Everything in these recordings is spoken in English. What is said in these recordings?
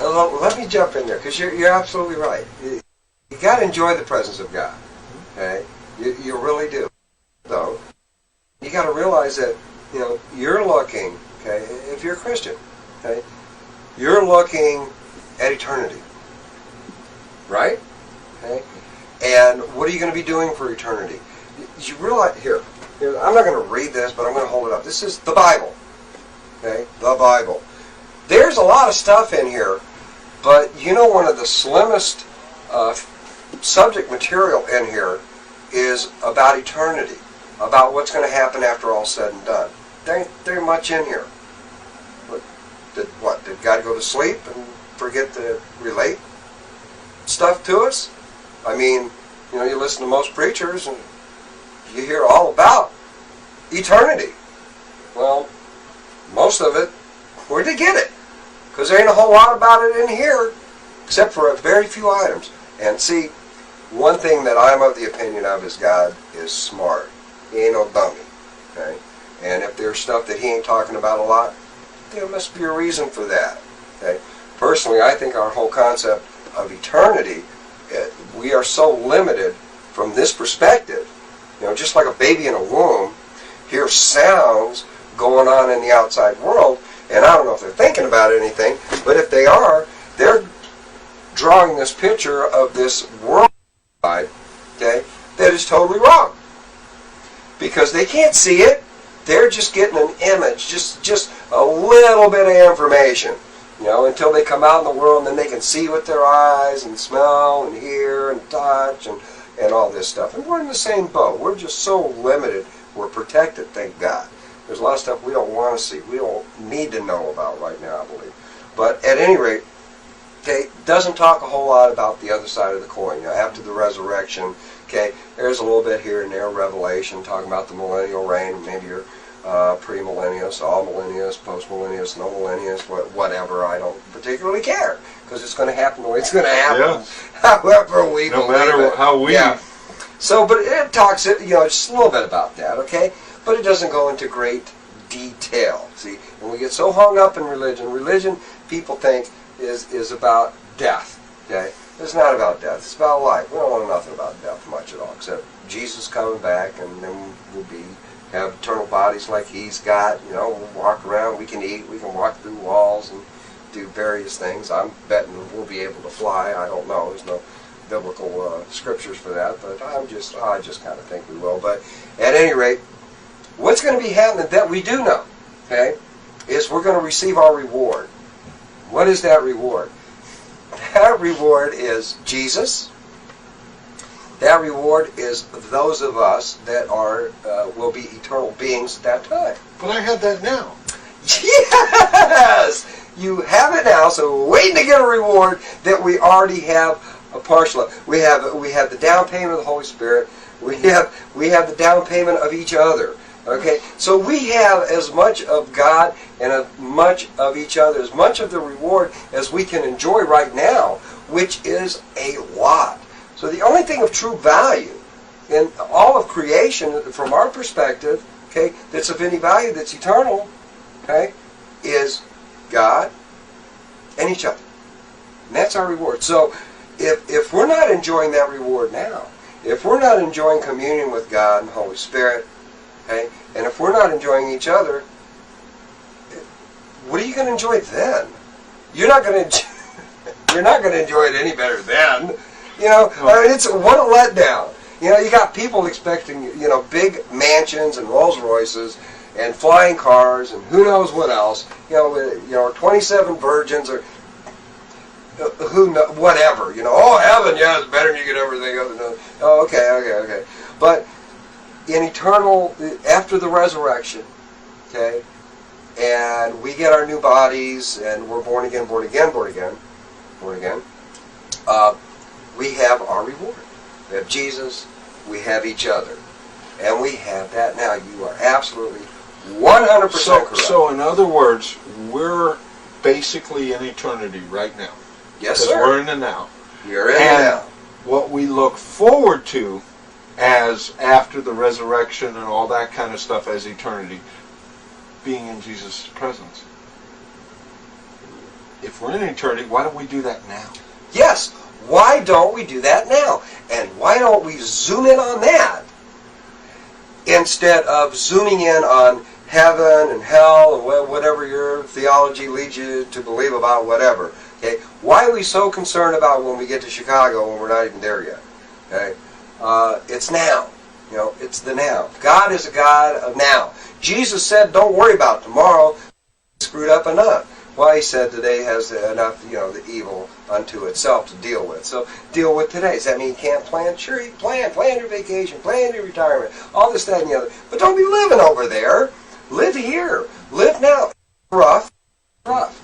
let me jump in there, because you're absolutely right. You got to enjoy the presence of God. Okay, you really do. Though you got to realize that you're looking. Okay, if you're a Christian, okay, you're looking at eternity, right? Okay, and what are you going to be doing for eternity? You realize here. I'm not going to read this, but I'm going to hold it up. This is the Bible. Okay, the Bible. There's a lot of stuff in here, but one of the slimmest subject material in here is about eternity, about what's going to happen after all's said and done. There ain't much in here. Did God go to sleep and forget to relate stuff to us? I mean, you listen to most preachers and you hear all about eternity. Well, most of it, where'd they get it? Because there ain't a whole lot about it in here, except for a very few items. And see, one thing that I'm of the opinion of is God is smart. He ain't no dummy. Okay? And if there's stuff that he ain't talking about a lot, there must be a reason for that. Okay? Personally, I think our whole concept of eternity, we are so limited from this perspective. Just like a baby in a womb hears sounds going on in the outside world, and I don't know if they're thinking about anything, but if they are, they're drawing this picture of this world, okay, that is totally wrong. Because they can't see it, they're just getting an image, just a little bit of information, until they come out in the world and then they can see with their eyes and smell and hear and touch and all this stuff. And we're in the same boat. We're just so limited. We're protected, thank God. There's a lot of stuff we don't want to see. We don't need to know about right now, I believe. But at any rate, it doesn't talk a whole lot about the other side of the coin. After the resurrection, okay, there's a little bit here and there, Revelation, talking about the millennial reign. Maybe you're pre-millennialist, all millennialist, post-millennialist, no millennialist, whatever. I don't particularly care, because it's going to happen the way it's going to happen. However we no believe matter it. how we... Yeah. So, but it talks, just a little bit about that, okay? But it doesn't go into great detail. See, when we get so hung up in religion, people think is about death, okay? It's not about death. It's about life. We don't want nothing about death much at all, except Jesus coming back, and then we'll have eternal bodies like he's got. We'll walk around, we can eat, we can walk through walls and do various things. I'm betting we'll be able to fly. I don't know. There's no biblical scriptures for that, but I just kind of think we will. But at any rate, what's going to be happening that we do know, okay, is we're going to receive our reward. What is that reward? That reward is Jesus. That reward is those of us that will be eternal beings at that time. But I have that now. Yes! You have it now, so we're waiting to get a reward that we already have a partial of. We have the down payment of the Holy Spirit. We have the down payment of each other. Okay? So we have as much of God and as much of each other, as much of the reward as we can enjoy right now, which is a lot. So the only thing of true value in all of creation, from our perspective, okay, that's of any value, that's eternal, okay, is God and each other. And that's our reward. So if we're not enjoying that reward now, if we're not enjoying communion with God and the Holy Spirit, okay, and if we're not enjoying each other, what are you going to enjoy then? You're not going to enjoy it any better then. I mean, it's what a letdown. You got people expecting, big mansions and Rolls Royces and flying cars and who knows what else. 27 virgins or whatever. Oh, heaven, yeah, it's better than you could ever think of. Oh, okay. But in eternal, after the resurrection, okay, and we get our new bodies and we're born again. We have our reward. We have Jesus, we have each other. And we have that now. You are absolutely 100% correct. So in other words, we're basically in eternity right now. Yes, sir. Because we're in the now. You're in the now. What we look forward to as after the resurrection and all that kind of stuff as eternity, being in Jesus' presence. if we're in eternity, why don't we do that now? Yes. Why don't we do that now? And why don't we zoom in on that instead of zooming in on heaven and hell and whatever your theology leads you to believe about whatever? Okay. Why are we so concerned about when we get to Chicago when we're not even there yet? Okay. It's now. It's the now. God is a God of now. Jesus said, don't worry about tomorrow. Screwed up enough. Well, he said today has enough, the evil unto itself to deal with. So deal with today. Does that mean you can't plan? Sure, you can plan. Plan your vacation. Plan your retirement. All this, that, and the other. But don't be living over there. Live here. Live now. Rough. And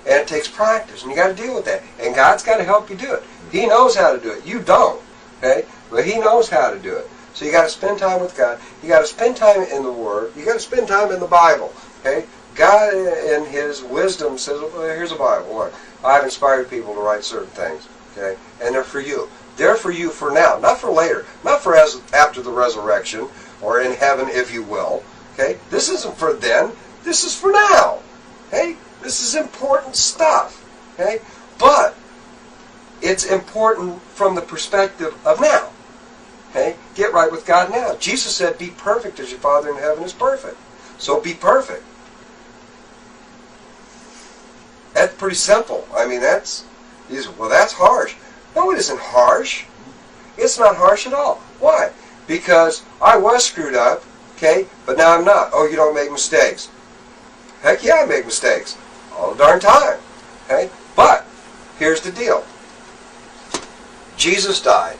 it takes practice. And you got to deal with that. And God's got to help you do it. He knows how to do it. You don't. Okay? But He knows how to do it. So you got to spend time with God. You got to spend time in the Word. You got to spend time in the Bible. Okay? God in His wisdom says, well, here's a Bible. Look, I've inspired people to write certain things. Okay? And they're for you. They're for you for now, not for later. Not for after the resurrection or in heaven, if you will. Okay? This isn't for then. This is for now. Okay? This is important stuff. Okay? But it's important from the perspective of now. Okay? Get right with God now. Jesus said, be perfect as your Father in heaven is perfect. So be perfect. That's pretty simple. I mean, that's harsh. No, it isn't harsh. It's not harsh at all. Why? Because I was screwed up, okay, but now I'm not. Oh, you don't make mistakes. Heck yeah, I make mistakes. All the darn time. Okay? But, here's the deal. Jesus died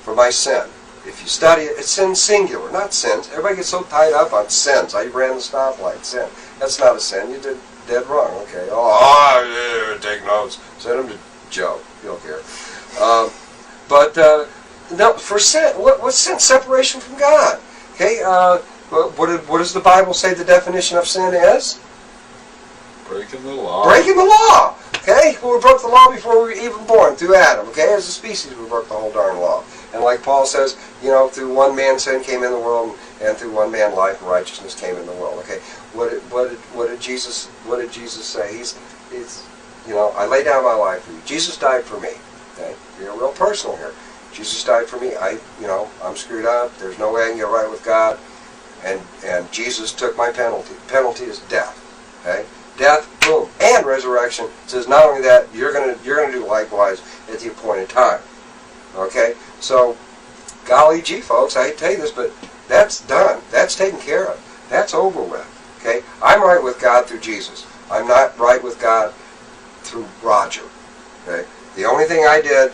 for my sin. If you study it, it's sin singular, not sins. Everybody gets so tied up on sins. I ran the stoplight. Sin. That's not a sin. You did dead wrong. Okay. Oh, yeah, take notes. Send them to Joe. You don't care. No, for sin. What's sin? Separation from God. Okay. What does the Bible say the definition of sin is? Breaking the law. Breaking the law. Okay? Well, we broke the law before we were even born, through Adam. Okay? As a species, we broke the whole darn law. And like Paul says, through one man sin came in the world, and through one man life and righteousness came in the world. Okay? What did Jesus say? I lay down my life for you. Jesus died for me. Okay? You're real personal here. Jesus died for me. I'm screwed up. There's no way I can get right with God. And Jesus took my penalty. Penalty is death. Okay? Death, boom, and resurrection. It says not only that, you're gonna do likewise at the appointed time. Okay? So, golly gee, folks, I hate to tell you this, but that's done. That's taken care of. That's over with. Okay? I'm right with God through Jesus. I'm not right with God through Roger. Okay? The only thing I did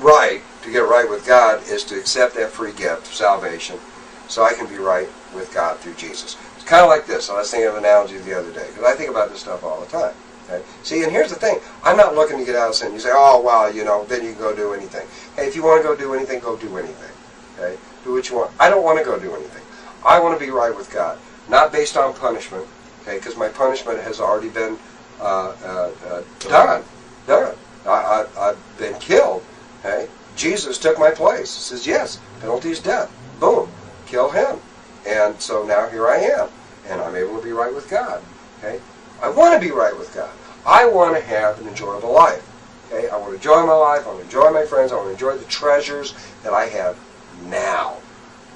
right to get right with God is to accept that free gift of salvation so I can be right with God through Jesus. It's kind of like this. I was thinking of an analogy the other day because I think about this stuff all the time. Okay? See, and here's the thing. I'm not looking to get out of sin. You say, oh, well, then you can go do anything. Hey, if you want to go do anything, go do anything. Okay? Do what you want. I don't want to go do anything. I want to be right with God. Not based on punishment, okay? Because my punishment has already been done. I've been killed. Okay? Jesus took my place. He says, yes, penalty is death. Boom. Kill him. And so now here I am. And I'm able to be right with God. Okay? I want to be right with God. I want to have an enjoyable life. Okay? I want to enjoy my life. I want to enjoy my friends. I want to enjoy the treasures that I have now.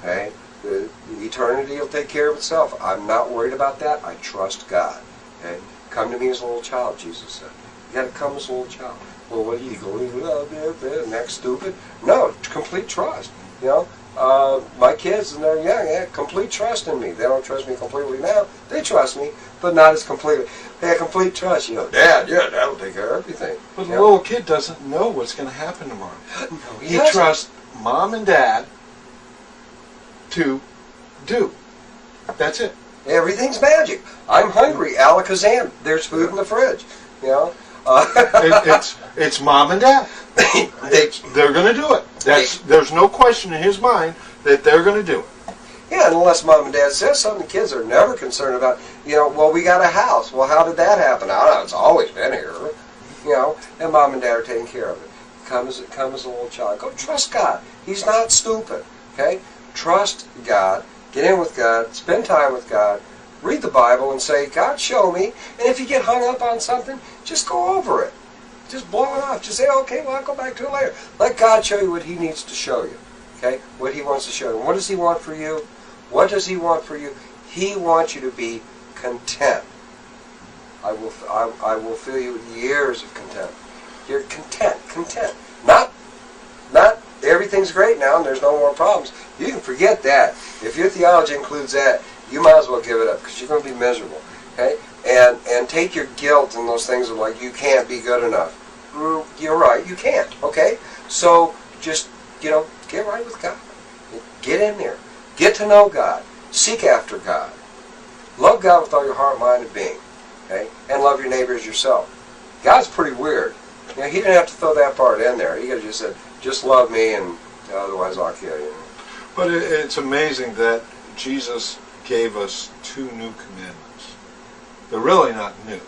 Okay? The eternity will take care of itself. I'm not worried about that. I trust God. Okay? Come to me as a little child, Jesus said. You got to come as a little child. Well, what are you going next stupid? No, complete trust. My kids, and they're young, complete trust in me. They don't trust me completely now. They trust me, but not as completely. They have complete trust. Dad will take care of everything. But the little kid doesn't know what's going to happen tomorrow. No, he trusts mom and dad to do. That's it. Everything's magic. I'm hungry. Alakazam. There's food in the fridge. It's mom and dad. They're going to do it. There's no question in his mind that they're going to do it. Yeah, unless mom and dad says something, the kids are never concerned about, well, we got a house. Well, how did that happen? I don't know, it's always been here. And mom and dad are taking care of it. Come as a little child. Go trust God. He's not stupid. Okay? Trust God. Get in with God. Spend time with God. read the Bible and say, God, show me. And if you get hung up on something, just go over it. Just blow it off. Just say, okay, well, I'll go back to it later. Let God show you what he needs to show you. Okay? What he wants to show you. What does he want for you? What does he want for you? He wants you to be content. I will fill you with years of content. You're content. Not everything's great now and there's no more problems. You can forget that. If your theology includes that, you might as well give it up because you're going to be miserable. Okay? And take your guilt and those things of like, you can't be good enough. You're right, you can't. Okay? So just, get right with God. Get in there. Get to know God. Seek after God. Love God with all your heart, mind, and being. Okay? And love your neighbor as yourself. God's pretty weird. He didn't have to throw that part in there. He could have just said, just love me and otherwise I'll kill you. But it's amazing that Jesus gave us 2 new commandments. They're really not new.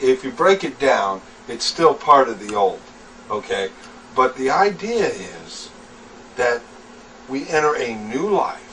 If you break it down, it's still part of the old. Okay? But the idea is that we enter a new life